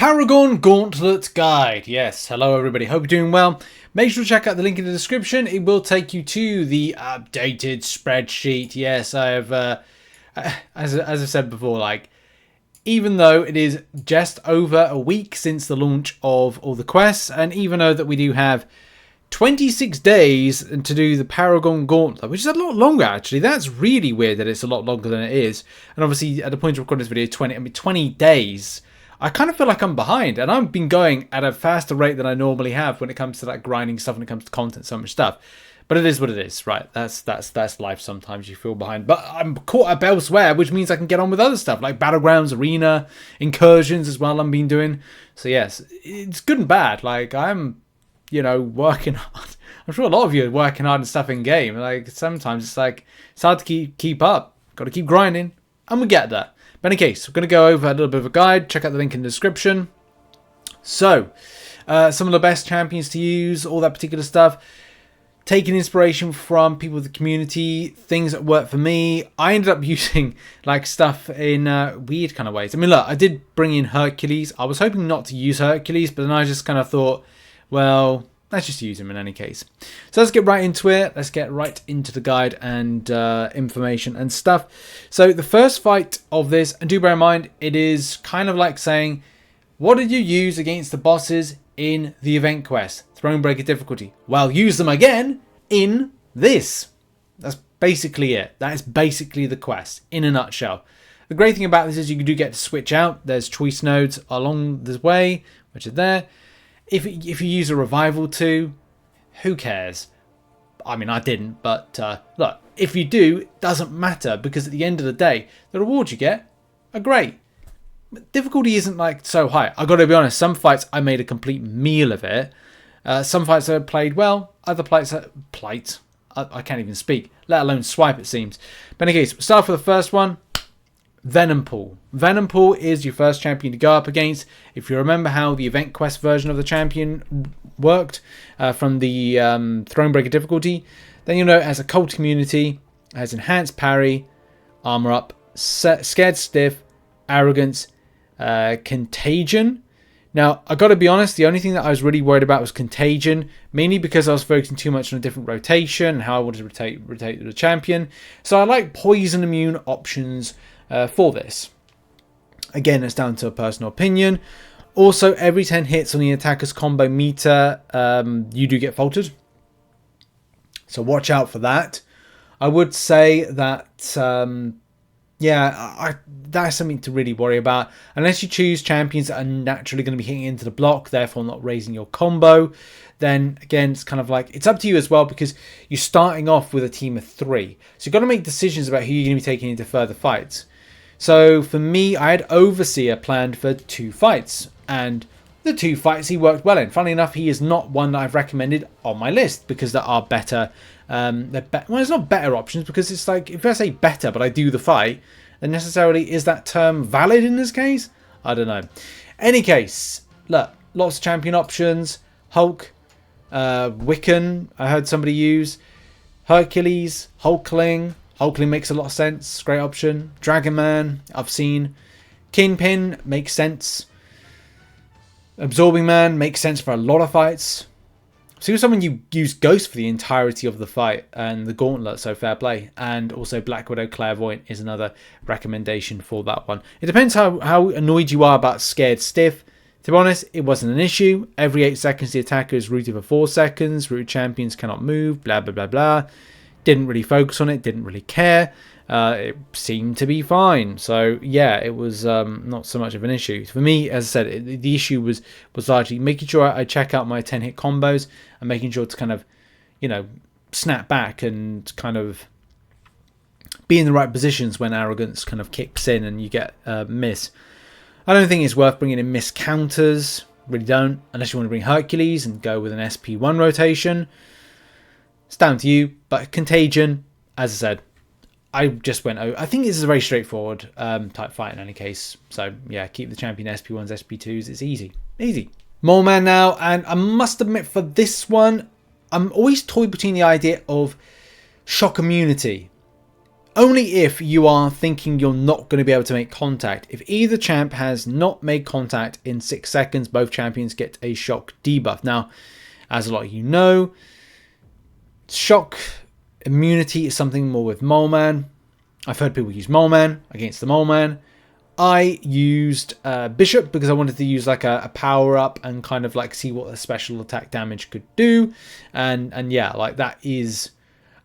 Paragon Gauntlet Guide. Yes, hello everybody, hope you're doing well. Make sure to check out the link in the description. It will take you to the updated spreadsheet. Yes, I have, as I said before, like, even though it is just over a week since the launch of all the quests, and even though that we do have 26 days to do the Paragon Gauntlet, which is a lot longer actually. That's really weird that it's a lot longer than it is. And obviously at the point of recording this video, 20 days. I kind of feel like I'm behind, and I've been going at a faster rate than I normally have when it comes to like grinding stuff, when it comes to content, so much stuff. But it is what it is, right? That's life. Sometimes you feel behind, but I'm caught up elsewhere, which means I can get on with other stuff like battlegrounds, arena, incursions as well. I've been doing. So yes, it's good and bad. Like I'm, working hard. I'm sure a lot of you are working hard and stuff in game. Like sometimes it's like it's hard to keep up. Got to keep grinding, and we get there. But in any case, we're going to go over a little bit of a guide. Check out the link in the description. So, some of the best champions to use, all that particular stuff. Taking inspiration from people of the community, things that work for me. I ended up using like stuff in weird kind of ways. I mean, look, I did bring in Hercules. I was hoping not to use Hercules, but then I just kind of thought, well, let's just use him in any case. So let's get right into it. Let's get right into the guide and information and stuff. So the first fight of this, and do bear in mind, it is kind of like saying, what did you use against the bosses in the event quest? Thronebreaker difficulty. Well, use them again in this. That's basically it. That is basically the quest in a nutshell. The great thing about this is you do get to switch out. There's choice nodes along the way, which are there. If you use a revival too, who cares? I mean, I didn't, but look, if you do, it doesn't matter, because at the end of the day, the rewards you get are great. But difficulty isn't like so high. I got to be honest, some fights I made a complete meal of it. Some fights I played well, other fights I can't even speak, let alone swipe, it seems. But in any case, we'll start with the first one. Venom Pool. Venom Pool is your first champion to go up against. If you remember how the event quest version of the champion worked from the Thronebreaker difficulty, then you'll know it has a cult immunity, has enhanced parry, armor up, scared stiff, arrogance, contagion. Now, I got to be honest, the only thing that I was really worried about was contagion, mainly because I was focusing too much on a different rotation and how I wanted to rotate the champion. So I like poison immune options for this. Again, it's down to a personal opinion. Also, every 10 hits on the attacker's combo meter, you do get faltered. So watch out for that. I would say that, that's something to really worry about. Unless you choose champions that are naturally going to be hitting into the block, therefore not raising your combo, then again, it's kind of like, it's up to you as well, because you're starting off with a team of 3. So you've got to make decisions about who you're going to be taking into further fights. So for me, I had Overseer planned for 2 fights, and the 2 fights he worked well in. Funnily enough, he is not one that I've recommended on my list, because there are better, well, it's not better options, because it's like, if I say better, but I do the fight, then necessarily is that term valid in this case? I don't know. Any case, look, lots of champion options. Hulk, Wiccan, I heard somebody use. Hercules, Hulkling. Hulkling makes a lot of sense. Great option. Dragon Man, I've seen. Kingpin makes sense. Absorbing Man makes sense for a lot of fights. See, with someone you use Ghost for the entirety of the fight and the Gauntlet, so fair play. And also Black Widow Clairvoyant is another recommendation for that one. It depends how annoyed you are about Scared Stiff. To be honest, it wasn't an issue. Every 8 seconds the attacker is rooted for 4 seconds. Rooted champions cannot move, blah, blah, blah, blah. Didn't really focus on it, didn't really care. It seemed to be fine. So yeah, it was not so much of an issue. For me, as I said, the issue was largely making sure I check out my 10 hit combos and making sure to kind of, snap back and kind of be in the right positions when arrogance kind of kicks in and you get miss. I don't think it's worth bringing in miss counters. Really don't, unless you want to bring Hercules and go with an SP1 rotation. It's down to you, but Contagion, as I said, I just went over. I think this is a very straightforward type fight in any case. So yeah, keep the champion SP1s, SP2s. It's easy. Easy. Mole Man now, and I must admit for this one, I'm always toyed between the idea of shock immunity. only if you are thinking you're not going to be able to make contact. If either champ has not made contact in 6 seconds, both champions get a shock debuff. Now, as a lot of you know, shock immunity is something more with Mole Man. I've heard people use Mole Man against the Mole Man. I used Bishop because I wanted to use like a power up and kind of like see what the special attack damage could do, and yeah, like that is,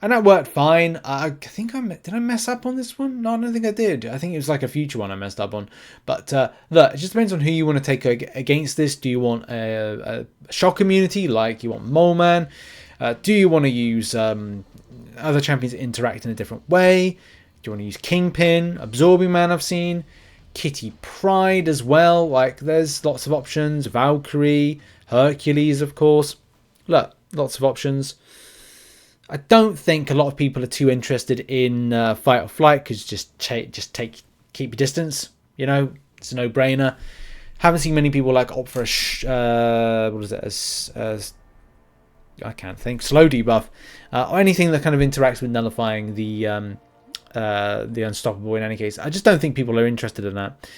and that worked fine. I think did I mess up on this one? No, I don't think I did. I think it was like a future one I messed up on. But look, it just depends on who you want to take against this. Do you want a shock immunity like you want Mole Man? Do you want to use other champions that interact in a different way? Do you want to use Kingpin, Absorbing Man? I've seen Kitty Pryde as well. Like, there's lots of options. Valkyrie, Hercules, of course. Look, lots of options. I don't think a lot of people are too interested in fight or flight because keep your distance. You know, it's a no-brainer. Haven't seen many people like opt for I can't think, slow debuff or anything that kind of interacts with nullifying the unstoppable. In any case, I just don't think people are interested in that.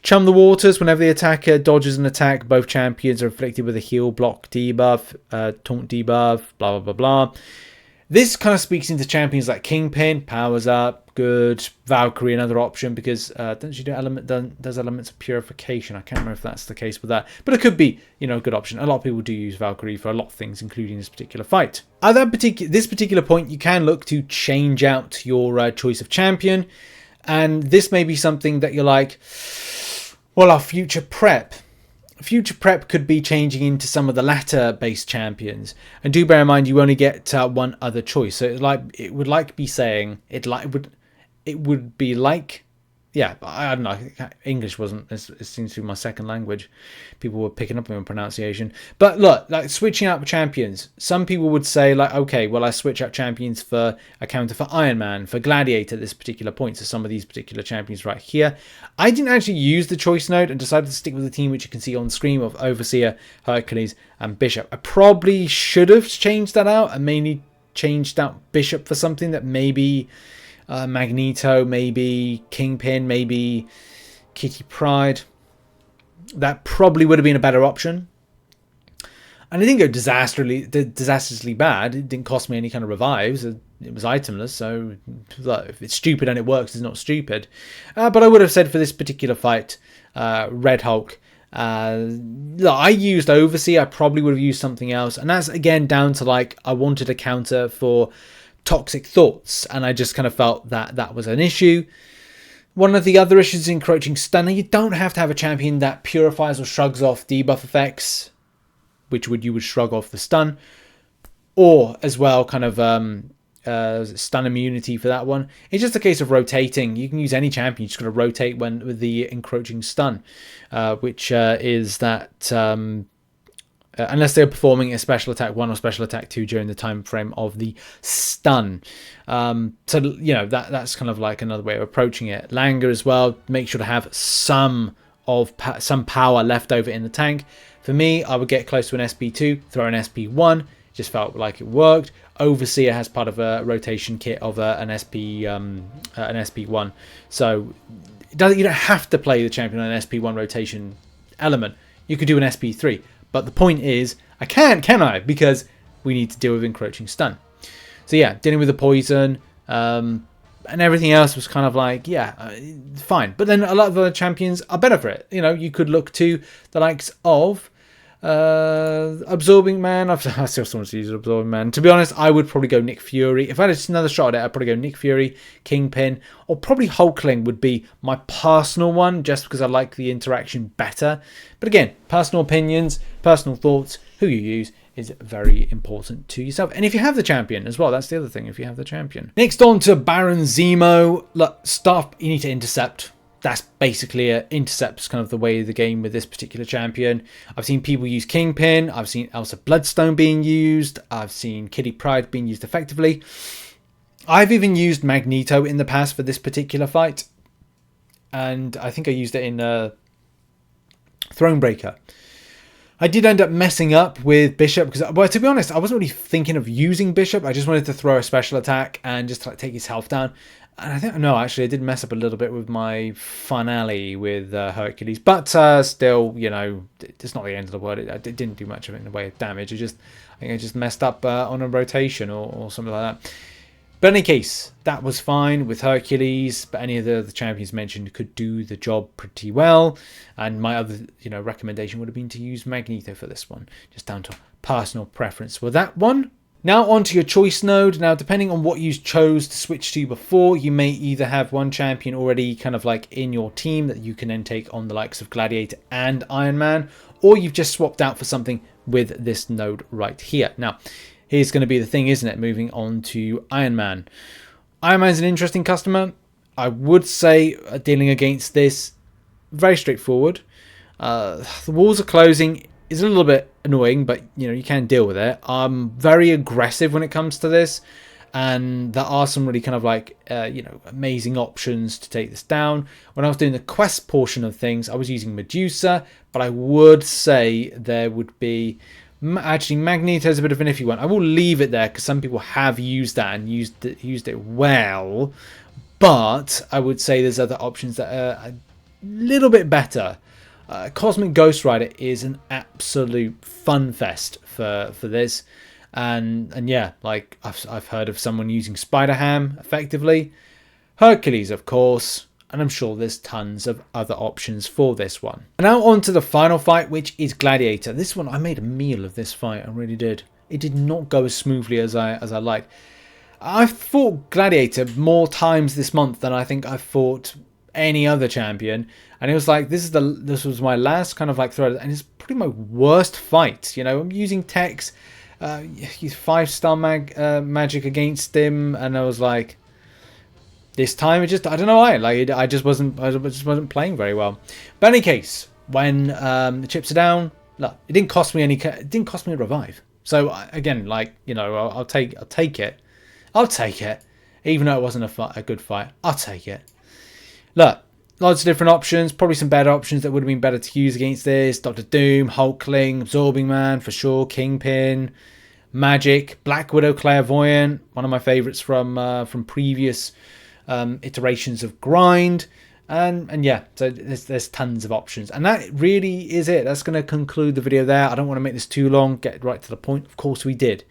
Chum the waters. Whenever the attacker dodges an attack, both champions are afflicted with a heal, block debuff, taunt debuff, blah blah blah blah. This kind of speaks into champions like Kingpin, powers up, good. Valkyrie, another option, because does elements of purification. I can't remember if that's the case with that, but it could be, you know, a good option. A lot of people do use Valkyrie for a lot of things, including this particular fight. At this particular point, you can look to change out your choice of champion, and this may be something that you're like, well, our future prep. Future prep could be changing into some of the latter based champions, and do bear in mind you only get one other choice. So it would be like, yeah, I don't know. English wasn't. It seems to be my second language. People were picking up on my pronunciation. But look, like switching out champions. Some people would say like, okay, well, I switch out champions for a counter for Iron Man, for Gladiator at this particular point. So some of these particular champions right here. I didn't actually use the choice node and decided to stick with the team which you can see on screen of Overseer, Hercules, and Bishop. I probably should have changed that out and mainly changed out Bishop for something that maybe Magneto, maybe Kingpin, maybe Kitty Pryde. That probably would have been a better option. And it didn't go disastrously bad. It didn't cost me any kind of revives. It was itemless, so if it's stupid and it works, it's not stupid. But I would have said for this particular fight, Red Hulk, I used Overseer. I probably would have used something else. And that's, again, down to like, I wanted a counter for Toxic Thoughts, and I just kind of felt that that was an issue. One of the other issues is Encroaching Stun. Now, you don't have to have a champion that purifies or shrugs off debuff effects, which you would shrug off the stun, or as well kind of stun immunity for that one. It's just a case of rotating. You can use any champion, you just got to rotate with the Encroaching Stun, which is that unless they're performing a special attack 1 or special attack 2 during the time frame of the stun. So, you know, that's kind of like another way of approaching it. Langer as well, make sure to have some power left over in the tank. For me, I would get close to an SP2, throw an SP1. It just felt like it worked. Overseer has part of a rotation kit of an SP1. So you don't have to play the champion on an SP1 rotation element. You could do an SP3. But the point is, I can I? Because we need to deal with Encroaching Stun. So yeah, dealing with the poison and everything else was kind of like, yeah, fine. But then a lot of other champions are better for it. You know, you could look to the likes of Absorbing Man. I still want to use Absorbing Man. To be honest, I would probably go Nick Fury. If I had another shot at it, I'd probably go Nick Fury, Kingpin, or probably Hulkling would be my personal one, just because I like the interaction better. But again, personal opinions, personal thoughts, who you use is very important to yourself. And if you have the champion as well, that's the other thing, if you have the champion. Next on to Baron Zemo. Look, stuff you need to intercept. That's basically it. Intercept's kind of the way of the game with this particular champion. I've seen people use Kingpin. I've seen Elsa Bloodstone being used. I've seen Kitty Pryde being used effectively. I've even used Magneto in the past for this particular fight. And I think I used it in Thronebreaker. I did end up messing up with Bishop because, well, to be honest, I wasn't really thinking of using Bishop. I just wanted to throw a special attack and just like take his health down. And I think, no, actually, I did mess up a little bit with my finale with Hercules. But still, you know, it's not the end of the world. It didn't do much of it in the way of damage. I think I just messed up on a rotation or something like that. But in any case, that was fine with Hercules, but any of the champions mentioned could do the job pretty well. And my other, recommendation would have been to use Magneto for this one, just down to personal preference for that one. Now on to your choice node. Now, depending on what you chose to switch to before, you may either have one champion already kind of like in your team that you can then take on the likes of Gladiator and Iron Man, or you've just swapped out for something with this node right here. Now, here's going to be the thing, isn't it? Moving on to Iron Man. Iron Man's an interesting customer. I would say dealing against this, very straightforward. The walls are closing is a little bit annoying, but you can deal with it. I'm very aggressive when it comes to this, and there are some really kind of like amazing options to take this down. When I was doing the quest portion of things, I was using Medusa, but I would say there would be actually Magneto is a bit of an iffy one. I will leave it there because some people have used that and used it well, but I would say there's other options that are a little bit better. Cosmic Ghost Rider is an absolute fun fest for this, and yeah, like I've heard of someone using Spider-Ham effectively, Hercules of course, and I'm sure there's tons of other options for this one. And now on to the final fight, which is Gladiator. This one I made a meal of this fight, I really did. It did not go as smoothly as I liked. I've fought Gladiator more times this month than I think I've fought any other champion, and it was like this was my last kind of like throw, and it's probably my worst fight. I'm using Tex, he's 5-star magic against him, and I was like, this time it just, I don't know why, like I just wasn't playing very well. But in any case, when the chips are down, look, it didn't cost me a revive. So again, like I'll take it, even though it wasn't a good fight. I'll take it. Look, lots of different options, probably some better options that would have been better to use against this. Doctor Doom, Hulkling, Absorbing Man for sure, Kingpin, Magic, Black Widow, Clairvoyant, one of my favourites from previous iterations of Grind. And yeah, so there's tons of options. And that really is it. That's going to conclude the video there. I don't want to make this too long, get right to the point. Of course we did.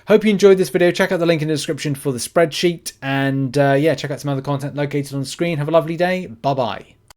Hope you enjoyed this video. Check out the link in the description for the spreadsheet. And yeah, check out some other content located on the screen. Have a lovely day. Bye-bye.